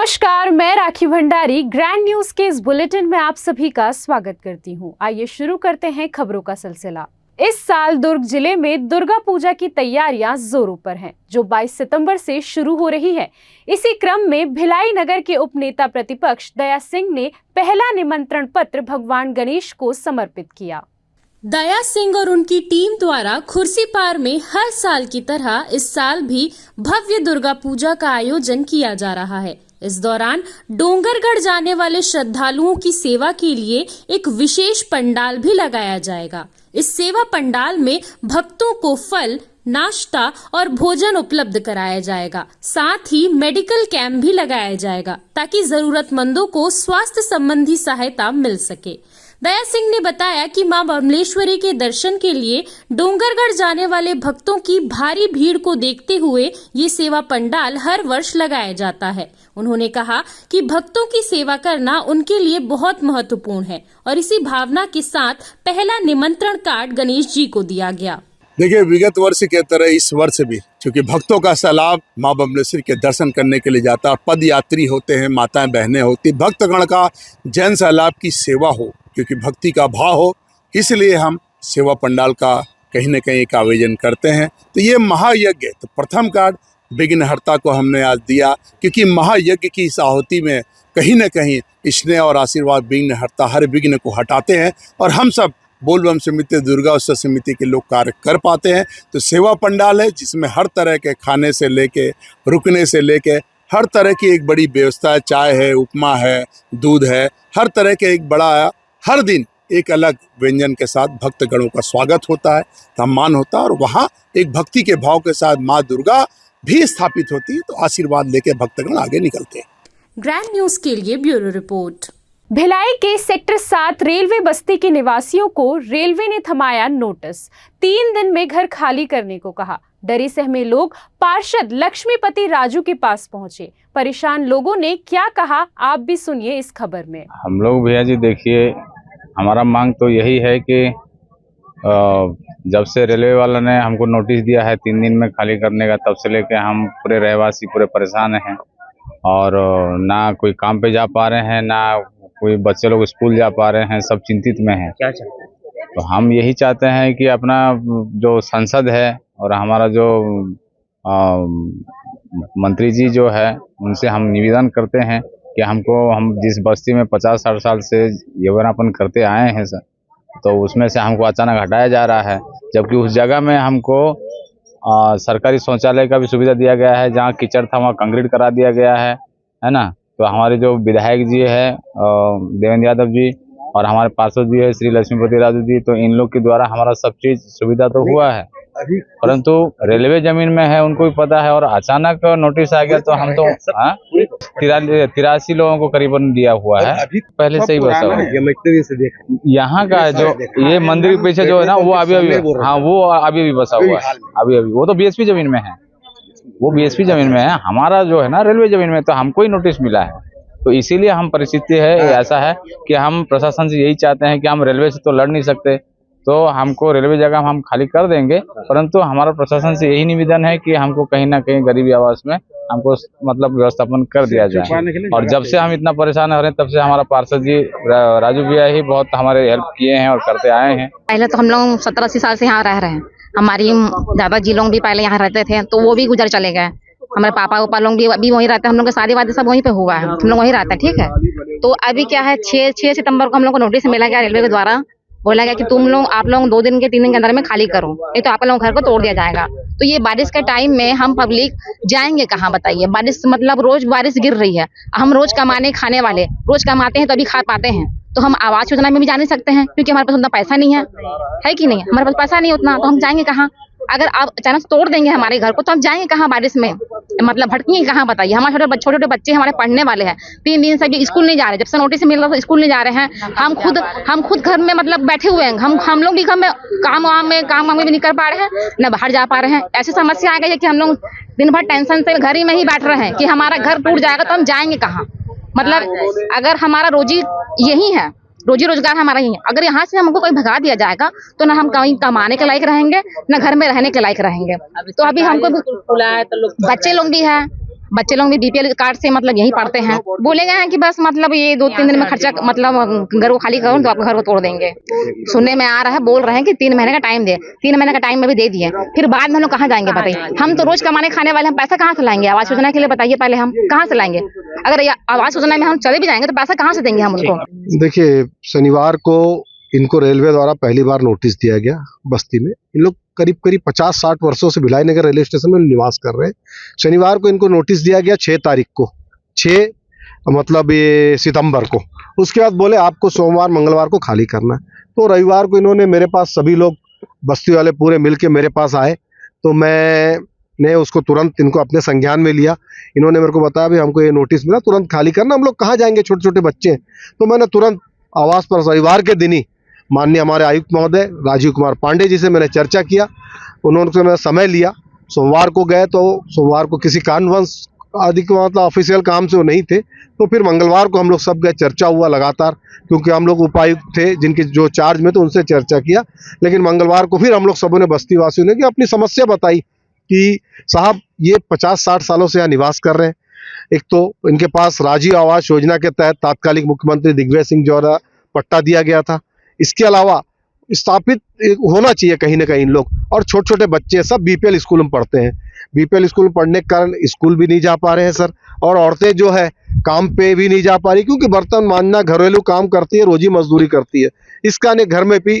नमस्कार, मैं राखी Bhandari grand news के इस बुलेटिन में आप सभी का स्वागत करती हूं। आइए शुरू करते हैं खबरों का सिलसिला। इस साल दुर्ग जिले में दुर्गा पूजा की तैयारियां जोरों पर हैं, जो 22 सितंबर से शुरू हो रही है। इसी क्रम में भिलाई नगर के उपनेता प्रतिपक्ष दया सिंह ने पहला निमंत्रण पत्र भगवान गणेश को समर्पित किया। दया सिंह और उनकी टीम द्वारा खुर्सीपार में हर साल की तरह इस साल भी भव्य दुर्गा पूजा का आयोजन किया जा रहा है। इस दौरान डोंगरगढ़ जाने वाले श्रद्धालुओं की सेवा के लिए एक विशेष पंडाल भी लगाया जाएगा। इस सेवा पंडाल में भक्तों को फल, नाश्ता और भोजन उपलब्ध कराया जाएगा। साथ ही मेडिकल कैंप भी लगाया जाएगा ताकि जरूरतमंदों को स्वास्थ्य संबंधी सहायता मिल सके। दया सिंह ने बताया कि मां बमलेश्वरी के दर्शन के लिए डोंगरगढ़ जाने वाले भक्तों की भारी भीड़ को देखते हुए ये सेवा पंडाल हर वर्ष लगाया जाता है। उन्होंने कहा कि भक्तों की सेवा करना उनके लिए बहुत महत्वपूर्ण है और इसी भावना के साथ पहला निमंत्रण कार्ड गणेश जी को दिया गया। देखिए, विगत वर्ष के तरह इस वर्ष भी क्योंकि भक्तों का सैलाब माँ बमलेश्वरी के दर्शन करने के लिए जाता है, पद यात्री होते हैं, माताएं बहनें होती, भक्तगण का जन सैलाब की सेवा हो, क्योंकि भक्ति का भाव हो, इसलिए हम सेवा पंडाल का कहीं न कहीं एक आयोजन करते हैं। तो ये महायज्ञ, तो प्रथम कार्ड विघ्नहर्ता को हमने आज दिया, क्योंकि महायज्ञ की इस आहुति में कहीं न कहीं स्नेह और आशीर्वाद विघ्नहर्ता हर विघ्न को हटाते हैं और हम सब बोलबम समिति, दुर्गा उत्सव समिति के लोग कार्य कर पाते हैं। तो सेवा पंडाल है जिसमें हर तरह के खाने से लेके रुकने से लेके हर तरह की एक बड़ी व्यवस्था है। चाय है, उपमा है, दूध है, हर तरह के एक बड़ा, हर दिन एक अलग व्यंजन के साथ भक्तगणों का स्वागत होता है, सम्मान होता है और वहाँ एक भक्ति के भाव के साथ माँ दुर्गा भी स्थापित होती है। तो आशीर्वाद लेके भक्तगण आगे निकलते हैं। ग्रैंड न्यूज के लिए ब्यूरो रिपोर्ट। भिलाई के सेक्टर 7 रेलवे बस्ती के निवासियों को रेलवे ने थमाया नोटिस। 3 दिन में घर खाली करने को कहा। डरे सहमे लोग पार्षद लक्ष्मीपति राजू के पास पहुंचे। परेशान लोगों ने क्या कहा, आप भी सुनिए इस खबर में। हम लोग भैया जी देखिए, हमारा मांग तो यही है कि जब से रेलवे वाला ने हमको नोटिस दिया है 3 दिन में खाली करने का, तब से लेके हम पूरे रहवासी पूरे परेशान हैं और ना कोई काम पे जा पा रहे हैं, ना कोई बच्चे लोग स्कूल जा पा रहे हैं, सब चिंतित में हैं। क्या चाहते हैं? तो हम यही चाहते हैं कि अपना जो संसद है और हमारा जो मंत्री जी जो है, उनसे हम निवेदन करते हैं कि हम जिस बस्ती में 50-60 साल से यौवनापन करते आए हैं सर, तो उसमें से हमको अचानक हटाया जा रहा है, जबकि उस जगह में हमको सरकारी शौचालय का भी सुविधा दिया गया है। जहाँ कीचड़ था वहाँ कंक्रीट करा दिया गया है ना। तो हमारे जो विधायक जी है देवेंद्र यादव जी और हमारे पार्षद जी है श्री लक्ष्मीपति राजू जी, तो इन लोग के द्वारा हमारा सब चीज सुविधा तो हुआ है, परंतु रेलवे जमीन में है, उनको भी पता है और अचानक नोटिस आ गया। तो हम तो 83 लोगों को करीबन दिया हुआ है, पहले से ही बसा हुआ है। यहाँ का जो ये मंदिर के पीछे जो है ना, वो अभी अभी बसा हुआ है, अभी वो तो बीएसपी जमीन में है, वो बीएसपी जमीन में है। हमारा जो है ना रेलवे जमीन में, तो हमको ही नोटिस मिला है। तो इसीलिए हम परिस्थिति है ऐसा है कि हम प्रशासन से यही चाहते हैं कि हम रेलवे से तो लड़ नहीं सकते, तो हमको रेलवे जगह हम खाली कर देंगे, परंतु हमारा प्रशासन से यही निवेदन है कि हमको कहीं ना कहीं गरीबी आवास में हमको मतलब व्यवस्थापन कर दिया जाए। और जब से हम इतना परेशान हो रहे हैं, तब से हमारा पार्षद जी राजू भैया ही बहुत हमारे हेल्प किए हैं और करते आए हैं। पहले तो हम लोग 17-80 साल से यहाँ रह रहे हैं। हमारी दादाजी लोग भी पहले यहाँ रहते थे, तो वो भी गुजर चले गए। हमारे पापा उपा लोग भी अभी वहीं रहते हैं। हम लोग की शादी वादी सब वहीं पे हुआ है, हम लोग वहीं रहते हैं, ठीक है। तो अभी क्या है, 6 सितंबर को हम लोग को नोटिस मिला गया रेलवे के द्वारा, बोला गया कि आप लोग 2 दिन के 3 दिन के अंदर में खाली करो, नहीं तो आप लोग घर को तोड़ दिया जाएगा। तो ये बारिश के टाइम में हम पब्लिक जाएंगे कहाँ बताइए? बारिश मतलब रोज बारिश गिर रही है। हम रोज कमाने खाने वाले रोज कमाते हैं, तभी खा पाते हैं। तो हम आवास योजना में भी जा नहीं सकते हैं, क्योंकि हमारे पास उतना पैसा नहीं है कि नहीं? हमारे पास पैसा नहीं उतना, तो हम जाएंगे कहाँ? अगर आप अचानक तोड़ देंगे हमारे घर को, तो हम जाएंगे कहाँ बारिश में? मतलब भटकेंगे कहाँ बताइए? हमारे छोटे बच्चे हमारे पढ़ने वाले हैं, 3 दिन से भी स्कूल नहीं जा रहे। जब से नोटिस मिल रहा है स्कूल नहीं जा रहे हैं। हम खुद घर में मतलब बैठे हुए हैं। हम लोग भी घर में काम भी नहीं कर पा रहे हैं, न बाहर जा पा रहे हैं। ऐसी समस्या आ गई है कि हम लोग दिन भर टेंशन से घर ही में ही बैठ रहे हैं कि हमारा घर टूट जाएगा तो हम जाएंगे कहाँ? मतलब अगर हमारा रोजी यही है, रोजी रोजगार हमारा ही है, अगर यहाँ से हमको कोई भगा दिया जाएगा तो ना हम कहीं कमाने के लायक रहेंगे, ना घर में रहने के लायक रहेंगे। तो अभी हमको बच्चे लोग भी है, बच्चे लोग भी बीपीएल कार्ड से मतलब यही पढ़ते हैं। बोले गए हैं कि बस मतलब ये 2-3 दिन में खर्चा मतलब घर को खाली करो तो आपके घर को तोड़ देंगे। सुनने में आ रहा है, बोल रहे हैं कि 3 महीने का टाइम दे। 3 महीने का टाइम में भी दे दिए, फिर बाद में हम लोग कहाँ जाएंगे बताइए? हम तो रोज कमाने खाने वाले, हम पैसा कहाँ से लाएंगे? आवास योजना के लिए बताइए पहले, हम कहाँ से लाएंगे? अगर आवास योजना में हम चले भी जाएंगे तो पैसा कहाँ से देंगे हम उनको? देखिए, शनिवार को इनको रेलवे द्वारा पहली बार नोटिस दिया गया बस्ती में। इन लोग करीब 50-60 वर्षों से भिलाई नगर रेलवे स्टेशन में निवास कर रहे हैं। शनिवार को इनको नोटिस दिया गया 6 तारीख को, 6 मतलब ये सितंबर को। उसके बाद बोले आपको सोमवार मंगलवार को खाली करना है। तो रविवार को इन्होंने मेरे पास, सभी लोग बस्ती वाले पूरे मिलके मेरे पास आए, तो मैंने उसको तुरंत इनको अपने संज्ञान में लिया। इन्होंने मेरे को बताया भाई हमको ये नोटिस मिला, तुरंत खाली करना, हम लोग कहाँ जाएंगे, छोटे छोटे बच्चे हैं। तो मैंने तुरंत आवास पर रविवार के दिन ही माननीय हमारे आयुक्त महोदय राजीव कुमार पांडे जी से मैंने चर्चा किया। उन्होंने मैंने समय लिया, सोमवार को गए तो सोमवार को किसी कारणवश अधिक मतलब ऑफिशियल काम से वो नहीं थे, तो फिर मंगलवार को हम लोग सब गए, चर्चा हुआ लगातार, क्योंकि हम लोग उपायुक्त थे जिनके जो चार्ज में, तो उनसे चर्चा किया। लेकिन मंगलवार को फिर हम लोग सबों ने, बस्ती वासियों ने, कि अपनी समस्या बताई कि साहब ये 50-60 सालों से यहाँ निवास कर रहे हैं। एक तो इनके पास राजीव आवास योजना के तहत तात्कालिक मुख्यमंत्री दिग्विजय सिंह द्वारा पट्टा दिया गया था। इसके अलावा स्थापित होना चाहिए कहीं ना कहीं इन लोग, और छोटे छोटे बच्चे सब बीपीएल स्कूल में पढ़ते हैं। बीपीएल स्कूल में पढ़ने के कारण स्कूल भी नहीं जा पा रहे हैं सर, और औरतें जो है काम पे भी नहीं जा पा रही, क्योंकि बर्तन मांजना, घरेलू काम करती है, रोजी मजदूरी करती है। इसका ने घर में भी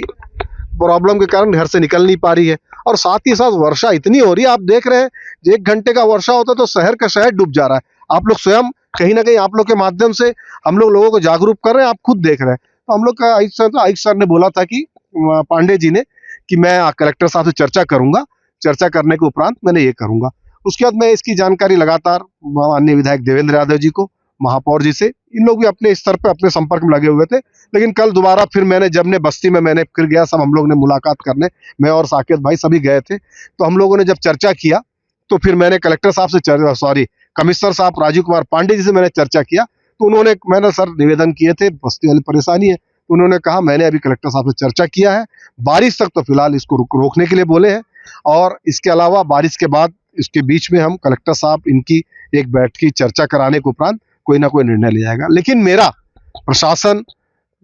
प्रॉब्लम के कारण घर से निकल नहीं पा रही है। और साथ ही साथ वर्षा इतनी हो रही है, आप देख रहे हैं 1 घंटे का वर्षा होता है तो शहर का शहर डूब जा रहा है। आप लोग स्वयं कहीं ना कहीं आप लोग के माध्यम से हम लोग लोगों को जागरूक कर रहे हैं, आप खुद देख रहे हैं। तो हम लोग का आयुक्त सर ने बोला था कि पांडे जी ने कि मैं कलेक्टर साहब से चर्चा करूंगा, चर्चा करने के उपरांत मैंने ये करूंगा। उसके बाद मैं इसकी जानकारी लगातार माननीय विधायक देवेंद्र यादव जी को, महापौर जी से, इन लोग भी अपने स्तर पे अपने संपर्क में लगे हुए थे। लेकिन कल दोबारा फिर मैंने जब बस्ती में मैंने फिर गया, सब हम लोग ने मुलाकात करने, मैं और साकेत भाई सभी गए थे। तो हम लोगों ने जब चर्चा किया तो फिर मैंने कलेक्टर साहब से कमिश्नर साहब राजीव कुमार पांडे जी से मैंने चर्चा किया। तो उन्होंने, मैंने सर निवेदन किए थे, बस्ती वाली परेशानी है, तो उन्होंने कहा मैंने अभी कलेक्टर साहब से चर्चा किया है, बारिश तक तो फिलहाल इसको रोकने के लिए बोले हैं, और इसके अलावा बारिश के बाद इसके बीच में हम कलेक्टर साहब इनकी एक बैठक की चर्चा कराने के उपरांत कोई ना कोई निर्णय लिया जाएगा। लेकिन मेरा प्रशासन,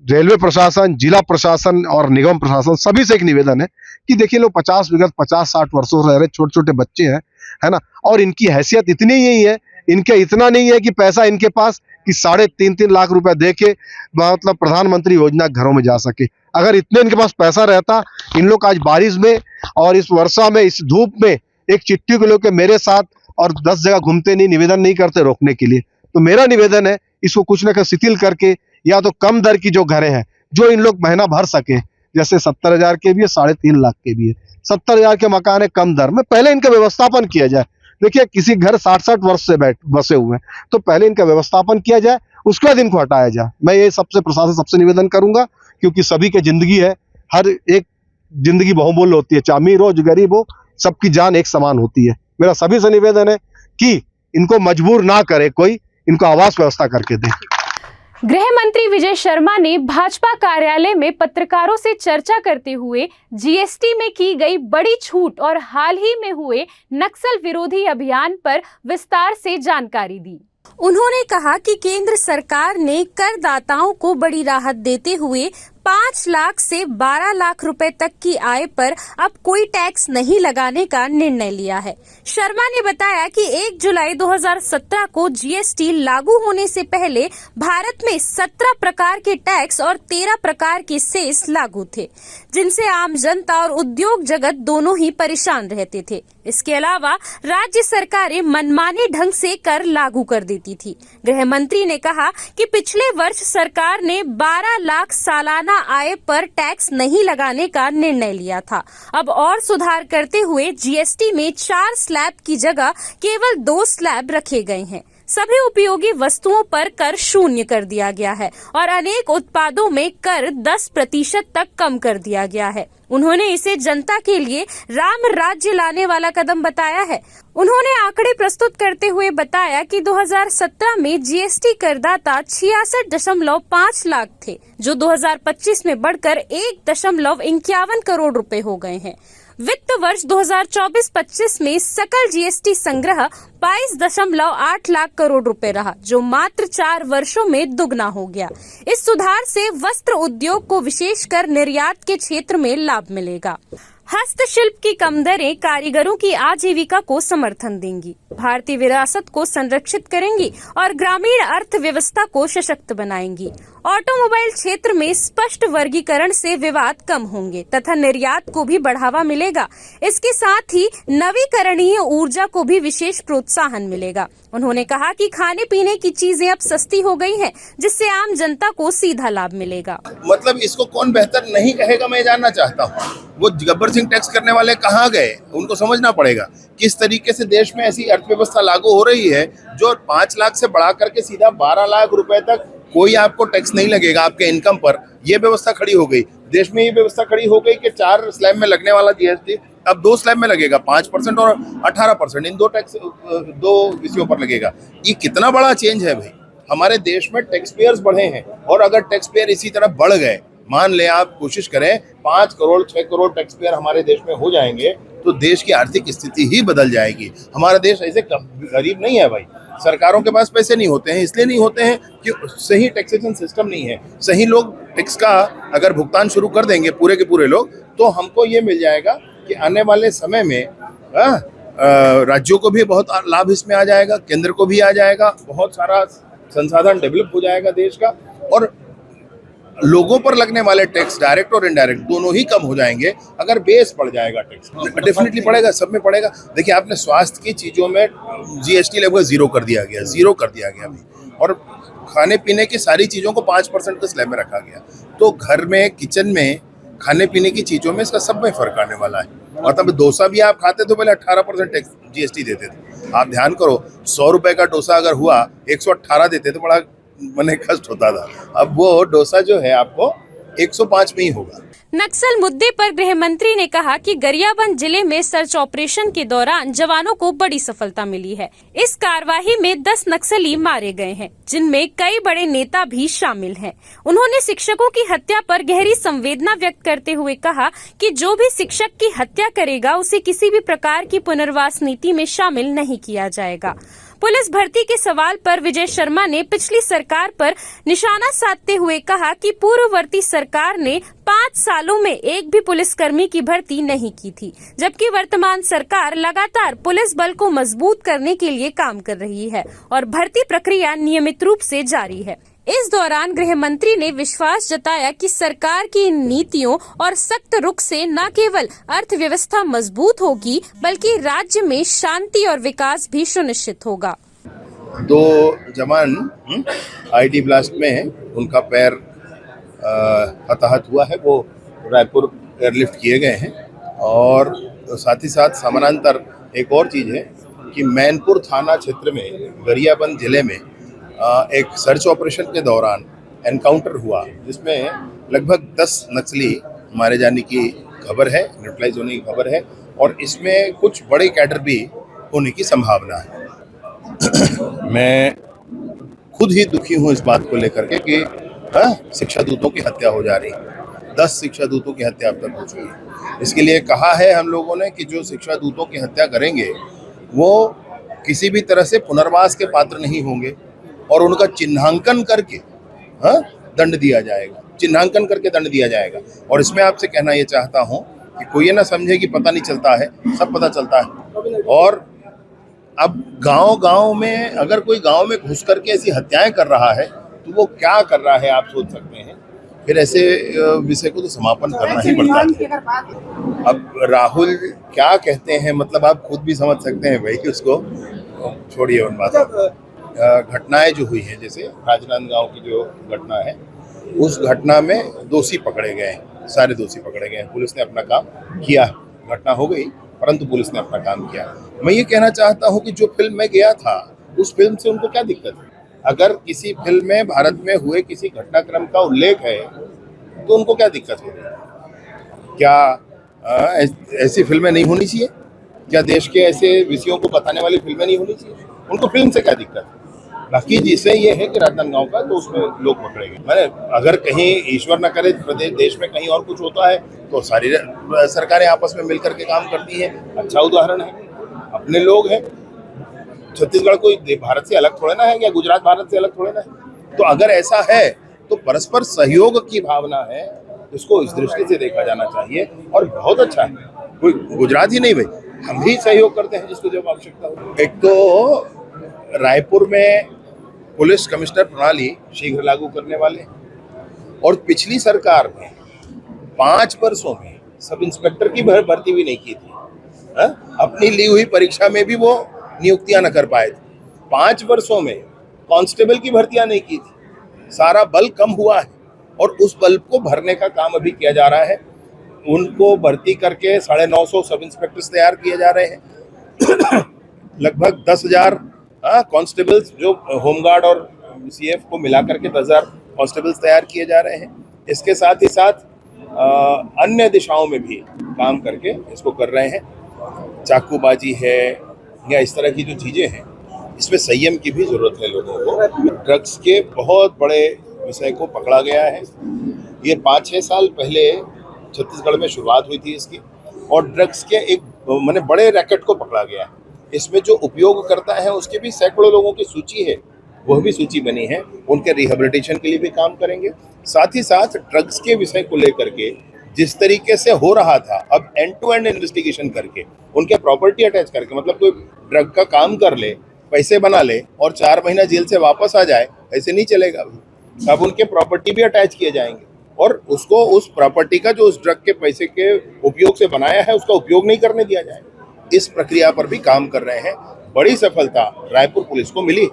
रेलवे प्रशासन, जिला प्रशासन और निगम प्रशासन सभी से एक निवेदन है कि देखिए लोग 50-60 वर्षों से रह रहे छोटे छोटे बच्चे हैं, है ना, और इनकी हैसियत इतनी ही है, इनके इतना नहीं है कि पैसा इनके पास कि 3.5 लाख रुपए दे के मतलब प्रधानमंत्री योजना घरों में जा सके। अगर इतने इनके पास पैसा रहता, इन लोग आज बारिश में और इस वर्षा में, इस धूप में एक चिट्ठी को लेकर मेरे साथ और 10 जगह घूमते नहीं, निवेदन नहीं करते रोकने के लिए। तो मेरा निवेदन है इसको कुछ न कुछ शिथिल करके, या तो कम दर की जो घरें हैं जो इन लोग महीना भर सके, जैसे 70,000 के भी है, 3.5 लाख के भी है, 70,000 के मकान है कम दर में, पहले इनका व्यवस्थापन किया जाए। देखिए किसी घर 60-60 वर्ष से बसे हुए हैं, तो पहले इनका व्यवस्थापन किया जाए, उसके बाद इनको हटाया जाए। मैं ये सबसे प्रशासन सबसे निवेदन करूंगा, क्योंकि सभी की जिंदगी है, हर एक जिंदगी बहुमूल्य होती है, चाहे अमीर हो गरीब हो, सबकी जान एक समान होती है। मेरा सभी से निवेदन है कि इनको मजबूर ना करे कोई, इनको आवास व्यवस्था करके दे। गृह मंत्री विजय शर्मा ने भाजपा कार्यालय में पत्रकारों से चर्चा करते हुए जीएसटी में की गई बड़ी छूट और हाल ही में हुए नक्सल विरोधी अभियान पर विस्तार से जानकारी दी। उन्होंने कहा कि केंद्र सरकार ने करदाताओं को बड़ी राहत देते हुए 5 लाख से 12 लाख रुपए तक की आय पर अब कोई टैक्स नहीं लगाने का निर्णय लिया है। शर्मा ने बताया कि 1 जुलाई 2017 को जीएसटी लागू होने से पहले भारत में 17 प्रकार के टैक्स और 13 प्रकार के सेस लागू थे, जिनसे आम जनता और उद्योग जगत दोनों ही परेशान रहते थे। इसके अलावा राज्य सरकारें मनमाने ढंग से कर लागू कर देती थी। गृह मंत्री ने कहा कि पिछले वर्ष सरकार ने 12 लाख सालाना आय पर टैक्स नहीं लगाने का निर्णय लिया था। अब और सुधार करते हुए जीएसटी में 4 स्लैब की जगह केवल 2 स्लैब रखे गए हैं। सभी उपयोगी वस्तुओं पर कर 0 कर दिया गया है और अनेक उत्पादों में कर 10% तक कम कर दिया गया है। उन्होंने इसे जनता के लिए राम राज्य लाने वाला कदम बताया है। उन्होंने आंकड़े प्रस्तुत करते हुए बताया कि 2017 में जीएसटी करदाता 66.5 लाख थे, जो 2025 में बढ़कर 1.51 करोड़ रुपए हो गए हैं। वित्त वर्ष 2024-25 में सकल जीएसटी संग्रह 22.8 लाख करोड़ रुपए रहा, जो मात्र 4 वर्षों में दुगना हो गया। इस सुधार से वस्त्र उद्योग को विशेषकर निर्यात के क्षेत्र में लाभ मिलेगा। हस्तशिल्प की कम दरें कारीगरों की आजीविका को समर्थन देंगी, भारतीय विरासत को संरक्षित करेंगी और ग्रामीण अर्थव्यवस्था को सशक्त बनाएंगी। ऑटोमोबाइल क्षेत्र में स्पष्ट वर्गीकरण से विवाद कम होंगे तथा निर्यात को भी बढ़ावा मिलेगा। इसके साथ ही नवीकरणीय ऊर्जा को भी विशेष प्रोत्साहन मिलेगा। उन्होंने कहा कि खाने पीने की चीजें अब सस्ती हो गई हैं, जिससे आम जनता को सीधा लाभ मिलेगा। मतलब इसको कौन बेहतर नहीं कहेगा, मैं जानना चाहता हूँ। वो गब्बर सिंह टैक्स करने वाले कहाँ गए, उनको समझना पड़ेगा किस तरीके से देश में ऐसी अर्थव्यवस्था लागू हो रही है जो 5 लाख से बढ़ा करके सीधा 12 लाख रुपए तक कोई आपको टैक्स नहीं लगेगा आपके इनकम पर। ये व्यवस्था खड़ी हो गई देश में। ये व्यवस्था खड़ी हो गई कि 4 स्लैब में लगने वाला जीएसटी अब 2 स्लैब में लगेगा, 5% और 18%, इन 2 विषयों पर लगेगा। ये कितना बड़ा चेंज है भाई। हमारे देश में टैक्स पेयर्स बढ़े हैं, और अगर टैक्स पेयर इसी तरह बढ़ गए, मान ले आप कोशिश करें 5 करोड़ 6 करोड़ टैक्स पेयर हमारे देश में हो जाएंगे, तो देश की आर्थिक स्थिति ही बदल जाएगी। हमारा देश ऐसे गरीब नहीं है भाई। सरकारों के पास पैसे नहीं होते हैं, इसलिए नहीं होते हैं कि सही टैक्सेशन सिस्टम नहीं है। सही लोग टैक्स का अगर भुगतान शुरू कर देंगे पूरे के पूरे लोग, तो हमको ये मिल जाएगा कि आने वाले समय में राज्यों को भी बहुत लाभ इसमें आ जाएगा, केंद्र को भी आ जाएगा, बहुत सारा संसाधन डेवलप हो जाएगा देश का, और लोगों पर लगने वाले टैक्स डायरेक्ट और इनडायरेक्ट दोनों ही कम हो जाएंगे अगर बेस बढ़ जाएगा। टैक्स डेफिनेटली पड़ेगा, सब में पड़ेगा। देखिए, आपने स्वास्थ्य की चीज़ों में जीएसटी लगभग 0 कर दिया गया, 0 कर दिया गया अभी, और खाने पीने की सारी चीज़ों को 5% के स्लैब में रखा गया। तो घर में, किचन में, खाने पीने की चीज़ों में इसका सब में फ़र्क आने वाला है। और तब डोसा भी आप खाते तो पहले 18% टैक्स जीएसटी देते थे। आप ध्यान करो, 100 रुपये का डोसा अगर हुआ 118 देते तो बड़ा मने कष्ट होता था। अब वो डोसा जो है आपको 105 में ही होगा। नक्सल मुद्दे पर गृह मंत्री ने कहा कि गरियाबंद जिले में सर्च ऑपरेशन के दौरान जवानों को बड़ी सफलता मिली है। इस कार्रवाई में 10 नक्सली मारे गए हैं, जिनमें कई बड़े नेता भी शामिल हैं। उन्होंने शिक्षकों की हत्या पर गहरी संवेदना व्यक्त करते हुए कहा कि जो भी शिक्षक की हत्या करेगा उसे किसी भी प्रकार की पुनर्वास नीति में शामिल नहीं किया जाएगा। पुलिस भर्ती के सवाल पर विजय शर्मा ने पिछली सरकार पर निशाना साधते हुए कहा कि पूर्ववर्ती सरकार ने 5 सालों में एक भी पुलिसकर्मी की भर्ती नहीं की थी, जबकि वर्तमान सरकार लगातार पुलिस बल को मजबूत करने के लिए काम कर रही है और भर्ती प्रक्रिया नियमित रूप से जारी है। इस दौरान गृह मंत्री ने विश्वास जताया कि सरकार की इन नीतियों और सख्त रुख से न केवल अर्थव्यवस्था मजबूत होगी, बल्कि राज्य में शांति और विकास भी सुनिश्चित होगा। 2 जवान आईडी ब्लास्ट में हैं, उनका पैर हताहत हुआ है, वो रायपुर एयरलिफ्ट किए गए हैं। और साथ ही साथ समानांतर एक और चीज़ है कि मैनपुर थाना क्षेत्र में, गरियाबंद जिले में एक सर्च ऑपरेशन के दौरान एनकाउंटर हुआ, जिसमें लगभग 10 नक्सली मारे जाने की खबर है, न्यूट्रलाइज होने की खबर है, और इसमें कुछ बड़े कैडर भी होने की संभावना है। मैं खुद ही दुखी हूँ इस बात को लेकर के कि शिक्षा दूतों की हत्या हो जा रही है। 10 शिक्षा दूतों की हत्या अब तक हो चुकी है। इसके लिए कहा है हम लोगों ने कि जो शिक्षा दूतों की हत्या करेंगे वो किसी भी तरह से पुनर्वास के पात्र नहीं होंगे, और उनका चिन्हांकन करके दंड दिया जाएगा, चिन्हांकन करके दंड दिया जाएगा। और इसमें आपसे कहना ये चाहता हूँ कि कोई ये ना समझे कि पता नहीं चलता है, सब पता चलता है। और अब गांव-गांव में अगर कोई गांव में घुस करके ऐसी हत्याएं कर रहा है तो वो क्या कर रहा है, आप सोच सकते हैं। फिर ऐसे विषय को तो समापन करना ही पड़ता है। अब राहुल क्या कहते हैं, मतलब आप खुद भी समझ सकते हैं भाई, उसको छोड़िए उन बातों को। घटनाएं जो हुई हैं, जैसे राजनांदगांव की जो घटना है, उस घटना में दोषी पकड़े गए हैं, सारे दोषी पकड़े गए हैं। पुलिस ने अपना काम किया, घटना हो गई परंतु पुलिस ने अपना काम किया। मैं ये कहना चाहता हूँ कि जो फिल्म में गया था, उस फिल्म से उनको क्या दिक्कत है? अगर किसी फिल्म में भारत में हुए किसी घटनाक्रम का उल्लेख है तो उनको क्या दिक्कत हो रही है? क्या ऐसी फिल्में नहीं होनी चाहिए? क्या देश के ऐसे विषयों को बताने वाली फिल्में नहीं होनी चाहिए? उनको फिल्म से क्या दिक्कत है? बाकी जिससे ये है कि राजनांदगांव का तो उसमें लोग पकड़े गए। मैंने अगर कहीं ईश्वर न करे प्रदेश देश में कहीं और कुछ होता है तो सारी सरकारें आपस में मिलकर के काम करती हैं। अच्छा उदाहरण है, अपने लोग हैं। छत्तीसगढ़ कोई भारत से अलग थोड़े ना है, या गुजरात भारत से अलग थोड़े ना है। तो अगर ऐसा है तो परस्पर सहयोग की भावना है, इसको इस दृष्टि से देखा जाना चाहिए और बहुत अच्छा है। कोई गुजरात ही नहीं भाई, हम भी सहयोग करते हैं जिसको जब आवश्यकता हो। एक तो रायपुर में पुलिस कमिश्नर प्रणाली शीघ्र लागू करने वाले, और पिछली सरकार में 5 वर्षों में सब इंस्पेक्टर की भर्ती भी नहीं की थी। अपनी ली हुई परीक्षा में भी वो नियुक्तियां न कर पाए थे। 5 वर्षों में कांस्टेबल की भर्तियां नहीं की थी। सारा बल कम हुआ है और उस बल को भरने का काम अभी किया जा रहा है। उनको भर्ती करके 950 सब इंस्पेक्टर्स तैयार किए जा रहे हैं। लगभग 10,000 कांस्टेबल्स, जो होमगार्ड और सीएफ को मिला करके 10,000 कांस्टेबल्स तैयार किए जा रहे हैं। इसके साथ ही साथ अन्य दिशाओं में भी काम करके इसको कर रहे हैं। चाकूबाजी है या इस तरह की जो चीज़ें हैं, इसमें संयम की भी जरूरत है लोगों को। ड्रग्स के बहुत बड़े विषय को पकड़ा गया है। ये 5-6 साल पहले छत्तीसगढ़ में शुरुआत हुई थी इसकी, और ड्रग्स के एक माने बड़े रैकेट को पकड़ा गया है। इसमें जो उपयोग करता है उसके भी सैकड़ों लोगों की सूची है, वह भी सूची बनी है। उनके रिहेबिलिटेशन के लिए भी काम करेंगे। साथ ही साथ ड्रग्स के विषय को लेकर के जिस तरीके से हो रहा था, अब एंड टू एंड इन्वेस्टिगेशन करके उनके प्रॉपर्टी अटैच करके, मतलब कोई ड्रग का काम कर ले, पैसे बना ले और 4 महीना जेल से वापस आ जाए, ऐसे नहीं चलेगा। अब उनके प्रॉपर्टी भी अटैच किए जाएंगे और उसको उस प्रॉपर्टी का जो उस ड्रग के पैसे के उपयोग से बनाया है उसका उपयोग नहीं करने दिया जाएगा। इस प्रक्रिया पर भी काम कर रहे हैं। बड़ी सफलता रायपुर पुलिस को मिली।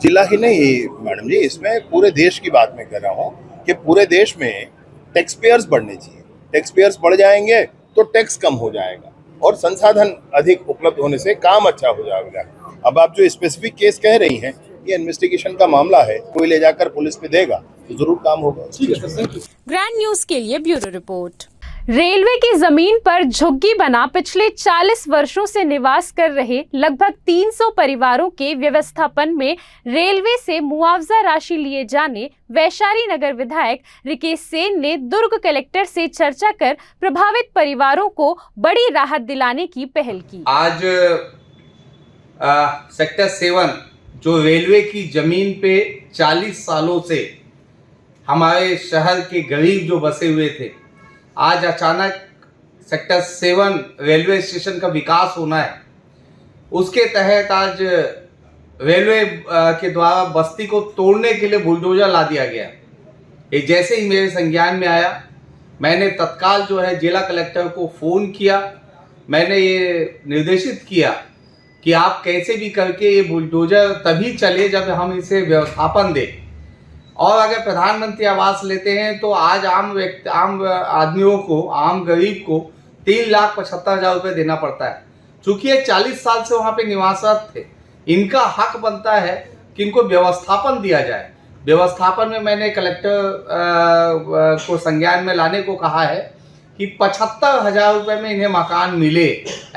जिला ही नहीं मैडम जी, इसमें पूरे देश की बात मैं कर रहा हूँ कि पूरे देश में टैक्स पेयर्स बढ़ने चाहिए। टैक्स पेयर्स बढ़ जाएंगे तो टैक्स कम हो जाएगा और संसाधन अधिक उपलब्ध होने से काम अच्छा हो जाएगा। अब आप जो स्पेसिफिक केस कह रही हैं, ये इन्वेस्टिगेशन का मामला है, कोई ले जाकर पुलिस पे देगा तो जरूर काम होगा। ग्रैंड न्यूज के लिए ब्यूरो रिपोर्ट। रेलवे की जमीन पर झुग्गी बना पिछले 40 वर्षों से निवास कर रहे लगभग 300 परिवारों के व्यवस्थापन में रेलवे से मुआवजा राशि लिए जाने वैशाली नगर विधायक रिकेश सेन ने दुर्ग कलेक्टर से चर्चा कर प्रभावित परिवारों को बड़ी राहत दिलाने की पहल की। आज सेक्टर 7 जो रेलवे की जमीन पे 40 सालों से हमारे शहर के गरीब जो बसे हुए थे, आज अचानक सेक्टर 7 रेलवे स्टेशन का विकास होना है। उसके तहत आज रेलवे के द्वारा बस्ती को तोड़ने के लिए बुलडोजर ला दिया गया। ये जैसे ही मेरे संज्ञान में आया, मैंने तत्काल जो है जिला कलेक्टर को फ़ोन किया। मैंने ये निर्देशित किया कि आप कैसे भी करके ये बुलडोजर तभी चले जब हम इसे व्यवस्थापन दें। और अगर प्रधानमंत्री आवास लेते हैं तो आज आम आदमियों को, आम गरीब को 3,75,000 रुपये देना पड़ता है। चूँकि ये 40 साल से वहाँ पे निवासरत थे, इनका हक बनता है कि इनको व्यवस्थापन दिया जाए। व्यवस्थापन में मैंने कलेक्टर को संज्ञान में लाने को कहा है कि 75,000 रुपये में इन्हें मकान मिले,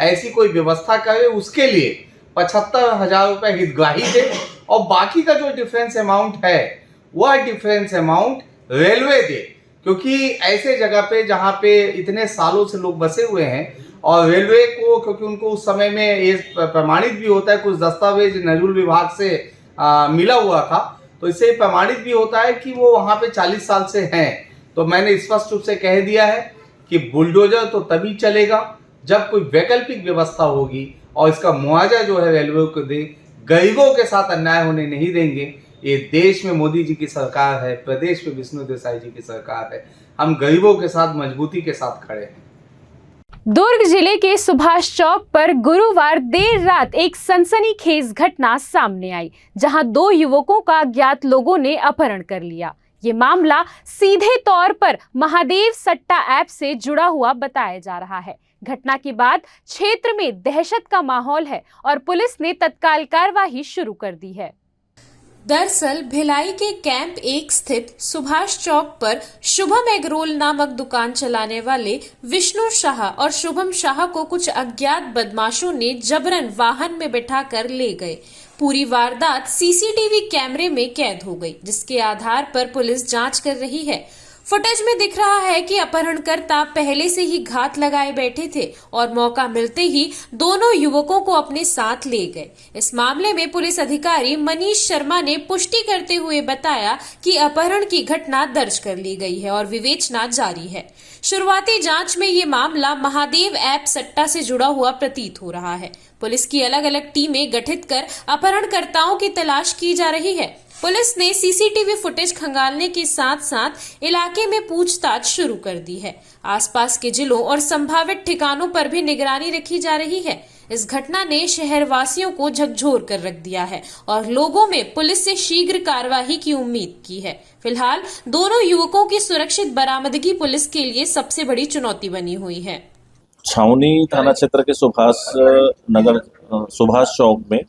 ऐसी कोई व्यवस्था करे। उसके लिए 75,000 रुपये हितग्राही दे और बाकी का जो डिफरेंस अमाउंट है वह डिफरेंस अमाउंट रेलवे दे। क्योंकि ऐसे जगह पे जहाँ पे इतने सालों से लोग बसे हुए हैं और रेलवे को, क्योंकि उनको उस समय में ये प्रमाणित भी होता है, कुछ दस्तावेज नजूल विभाग से मिला हुआ था, तो इससे प्रमाणित भी होता है कि वो वहाँ पे 40 साल से हैं। तो मैंने स्पष्ट रूप से कह दिया है कि बुलडोजर तो तभी चलेगा जब कोई वैकल्पिक व्यवस्था होगी और इसका मुआवजा जो है रेलवे को दे। गरीबों के साथ अन्याय होने नहीं देंगे। ये देश में मोदी जी की सरकार है, प्रदेश में विष्णु देसाई जी की सरकार है। हम गरीबों के साथ मजबूती के साथ खड़े हैं। दुर्ग जिले के सुभाष चौक पर गुरुवार देर रात एक सनसनीखेज घटना सामने आई, जहां 2 युवकों का अज्ञात लोगों ने अपहरण कर लिया। ये मामला सीधे तौर पर महादेव सट्टा ऐप से जुड़ा हुआ बताया जा रहा है। घटना के बाद क्षेत्र में दहशत का माहौल है और पुलिस ने तत्काल कार्रवाई शुरू कर दी है। दरअसल भिलाई के कैंप 1 स्थित सुभाष चौक पर शुभम एगरोल नामक दुकान चलाने वाले विष्णु शाह और शुभम शाह को कुछ अज्ञात बदमाशों ने जबरन वाहन में बिठाकर ले गए। पूरी वारदात सीसीटीवी कैमरे में कैद हो गई, जिसके आधार पर पुलिस जांच कर रही है। फुटेज में दिख रहा है कि अपहरणकर्ता पहले से ही घात लगाए बैठे थे और मौका मिलते ही दोनों युवकों को अपने साथ ले गए। इस मामले में पुलिस अधिकारी मनीष शर्मा ने पुष्टि करते हुए बताया कि अपहरण की घटना दर्ज कर ली गई है और विवेचना जारी है। शुरुआती जांच में ये मामला महादेव ऐप सट्टा से जुड़ा हुआ प्रतीत हो रहा है। पुलिस की अलग अलग टीमें गठित कर अपहरणकर्ताओं की तलाश की जा रही है। पुलिस ने सीसीटीवी फुटेज खंगालने के साथ साथ इलाके में पूछताछ शुरू कर दी है। आसपास के जिलों और संभावित ठिकानों पर भी निगरानी रखी जा रही है। इस घटना ने शहरवासियों को झकझोर कर रख दिया है और लोगों में पुलिस से शीघ्र कार्रवाई की उम्मीद की है। फिलहाल दोनों युवकों की सुरक्षित बरामदगी पुलिस के लिए सबसे बड़ी चुनौती बनी हुई है। छावनी थाना क्षेत्र के सुभाष चौक में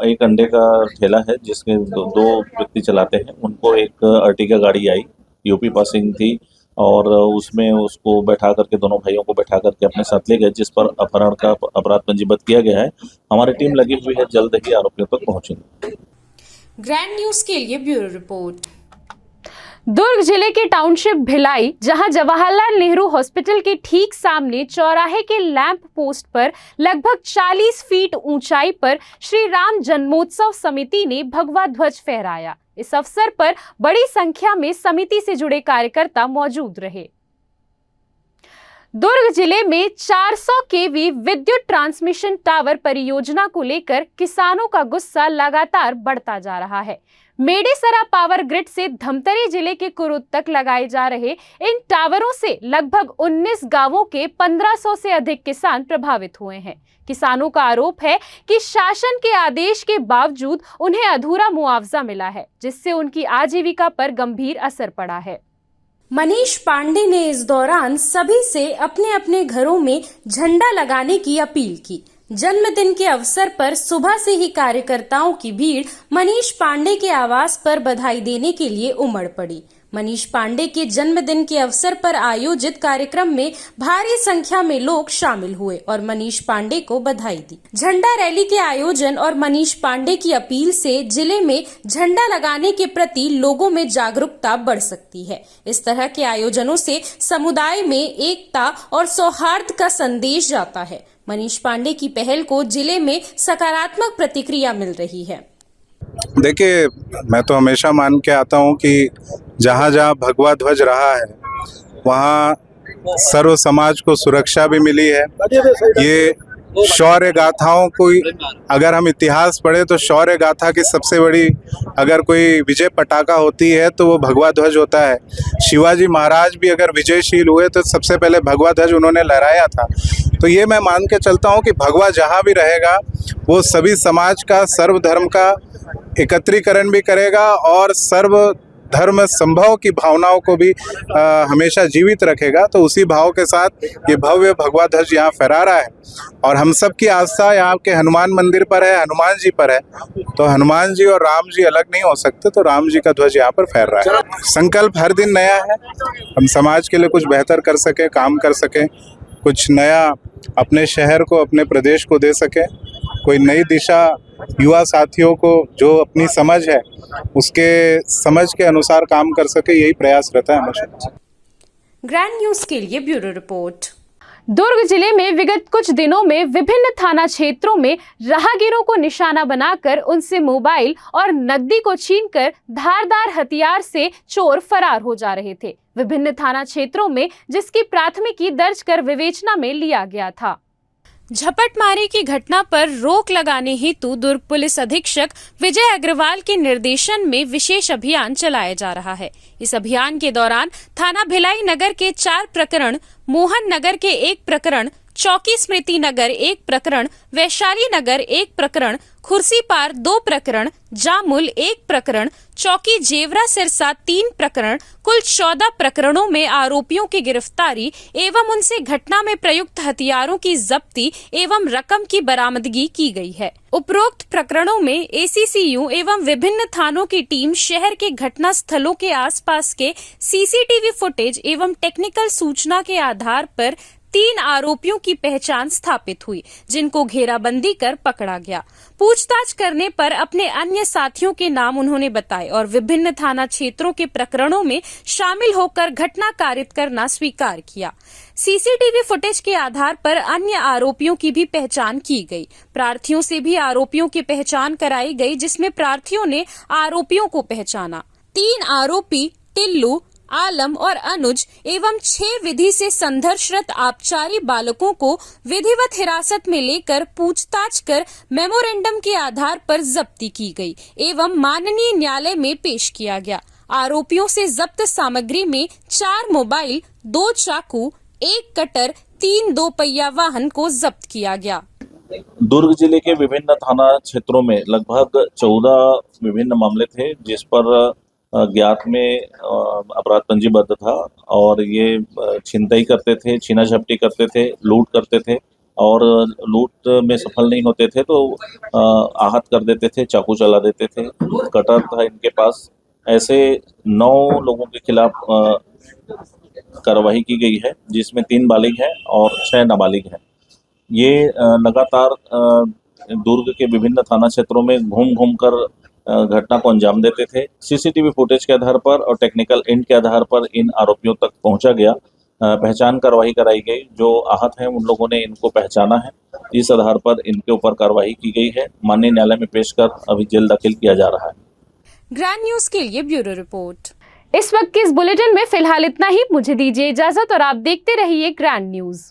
एक अंडे का ठेला है, जिसके दो व्यक्ति चलाते हैं। उनको एक अर्टिगा गाड़ी आई, यूपी पासिंग थी, और उसमें उसको बैठा करके, दोनों भाइयों को बैठा करके अपने साथ ले गए, जिस पर अपहरण का अपराध पंजीबद्ध किया गया है। हमारी टीम लगी हुई है, जल्द ही आरोपियों तक पहुंचेंगे। ग्रैंड न्यूज के लिए ब्यूरो रिपोर्ट। दुर्ग जिले के टाउनशिप भिलाई, जहां जवाहरलाल नेहरू हॉस्पिटल के ठीक सामने चौराहे के लैंप पोस्ट पर लगभग 40 फीट ऊंचाई पर श्री राम जन्मोत्सव समिति ने भगवा ध्वज फहराया। इस अवसर पर बड़ी संख्या में समिति से जुड़े कार्यकर्ता मौजूद रहे। दुर्ग जिले में 400 केवी विद्युत ट्रांसमिशन टावर परियोजना को लेकर किसानों का गुस्सा लगातार बढ़ता जा रहा है। मेडेसरा पावर ग्रिड से धमतरी जिले के कुरुद तक लगाए जा रहे इन टावरों से लगभग 19 गांवों के 1500 से अधिक किसान प्रभावित हुए हैं। किसानों का आरोप है कि शासन के आदेश के बावजूद उन्हें अधूरा मुआवजा मिला है, जिससे उनकी आजीविका पर गंभीर असर पड़ा है। मनीष पांडे ने इस दौरान सभी से अपने अपने घरों में झंडा लगाने की अपील की। जन्मदिन के अवसर पर सुबह से ही कार्यकर्ताओं की भीड़ मनीष पांडे के आवास पर बधाई देने के लिए उमड़ पड़ी। मनीष पांडे के जन्मदिन के अवसर पर आयोजित कार्यक्रम में भारी संख्या में लोग शामिल हुए और मनीष पांडे को बधाई दी। झंडा रैली के आयोजन और मनीष पांडे की अपील से जिले में झंडा लगाने के प्रति लोगों में जागरूकता बढ़ सकती है। इस तरह के आयोजनों से समुदाय में एकता और सौहार्द का संदेश जाता है। मनीष पांडे की पहल को जिले में सकारात्मक प्रतिक्रिया मिल रही है। देखिए, मैं तो हमेशा मान के आता हूँ कि जहाँ जहाँ भगवा ध्वज रहा है वहाँ सर्व समाज को सुरक्षा भी मिली है। ये शौर्य गाथाओं को, अगर हम इतिहास पढ़े तो शौर्य गाथा की सबसे बड़ी अगर कोई विजय पटाखा होती है तो वो भगवा ध्वज होता है। शिवाजी महाराज भी अगर विजयशील हुए तो सबसे पहले भगवा ध्वज उन्होंने लहराया था। तो ये मैं मान के चलता हूँ कि भगवा जहाँ भी रहेगा वो सभी समाज का, सर्व धर्म का एकत्रीकरण भी करेगा और सर्व धर्म संभव की भावनाओं को भी हमेशा जीवित रखेगा। तो उसी भाव के साथ ये भव्य भगवा ध्वज यहाँ फहरा रहा है और हम सब की आस्था यहाँ के हनुमान मंदिर पर है, हनुमान जी पर है। तो हनुमान जी और राम जी अलग नहीं हो सकते, तो राम जी का ध्वज यहाँ पर फहर रहा है। संकल्प हर दिन नया है, हम समाज के लिए कुछ बेहतर कर सके, काम कर सके, कुछ नया अपने शहर को, अपने प्रदेश को दे सके, कोई नई दिशा युवा साथियों को जो अपनी समझ है उसके समझ के अनुसार काम कर सके, यही प्रयास रहता है हमेशा। ग्रैंड न्यूज के लिए ब्यूरो रिपोर्ट। दुर्ग जिले में विगत कुछ दिनों में विभिन्न थाना क्षेत्रों में राहगीरों को निशाना बनाकर उनसे मोबाइल और नकदी को छीनकर धारदार हथियार से चोर फरार हो जा रहे थे। विभिन्न थाना क्षेत्रों में जिसकी प्राथमिकी दर्ज कर विवेचना में लिया गया था। झपटमारी की घटना पर रोक लगाने हेतु दुर्ग पुलिस अधीक्षक विजय अग्रवाल के निर्देशन में विशेष अभियान चलाया जा रहा है। इस अभियान के दौरान थाना भिलाई नगर के 4 प्रकरण, मोहन नगर के 1 प्रकरण, चौकी स्मृति नगर 1 प्रकरण, वैशाली नगर 1 प्रकरण, खुर्सीपार 2 प्रकरण, जामुल 1 प्रकरण, चौकी जेवरा सिरसा 3 प्रकरण, कुल 14 प्रकरणों में आरोपियों की गिरफ्तारी एवं उनसे घटना में प्रयुक्त हथियारों की जब्ती एवं रकम की बरामदगी की गई है। उपरोक्त प्रकरणों में एसीसीयू एवं विभिन्न थानों की टीम शहर के घटना स्थलों के आसपास के सीसीटीवी फुटेज एवं टेक्निकल सूचना के आधार पर 3 आरोपियों की पहचान स्थापित हुई, जिनको घेराबंदी कर पकड़ा गया। पूछताछ करने पर अपने अन्य साथियों के नाम उन्होंने बताए और विभिन्न थाना क्षेत्रों के प्रकरणों में शामिल होकर घटना कारित करना स्वीकार किया। सीसीटीवी फुटेज के आधार पर अन्य आरोपियों की भी पहचान की गई। प्रार्थियों से भी आरोपियों की पहचान कराई गई, जिसमें प्रार्थियों ने आरोपियों को पहचाना। 3 आरोपी टिल्लू, आलम और अनुज एवं 6 विधि से संघर्षरत आबकारी बालकों को विधिवत हिरासत में लेकर पूछताछ कर मेमोरेंडम के आधार पर जब्ती की गई एवं माननीय न्यायालय में पेश किया गया। आरोपियों से जब्त सामग्री में 4 मोबाइल, 2 चाकू, 1 कटर, 3 2 पहिया वाहन को जब्त किया गया। दुर्ग जिले के विभिन्न थाना क्षेत्रों में लगभग 14 विभिन्न मामले थे, जिस पर ज्ञात में अपराध पंजीबद्ध था और ये छिनतई करते थे, छीना झपटी करते थे, लूट करते थे और लूट में सफल नहीं होते थे तो आहत कर देते थे, चाकू चला देते थे, कटर था इनके पास। ऐसे 9 लोगों के खिलाफ कार्रवाई की गई है, जिसमें 3 बालिग हैं और 6 नाबालिग हैं। ये लगातार दुर्ग के विभिन्न थाना क्षेत्रों में घूम कर घटना को अंजाम देते थे। सीसीटीवी फुटेज के आधार पर और टेक्निकल इंट के आधार पर इन आरोपियों तक पहुंचा गया। पहचान कार्रवाई कराई गई। जो आहत हैं उन लोगों ने इनको पहचाना है। इस आधार पर इनके ऊपर कार्रवाई की गई है। माननीय न्यायालय में पेश कर अभी जेल दाखिल किया जा रहा है। ग्रैंड न्यूज के लिए ब्यूरो रिपोर्ट। इस वक्त के इस बुलेटिन में फिलहाल इतना ही। मुझे दीजिए इजाजत और आप देखते रहिए ग्रैंड न्यूज।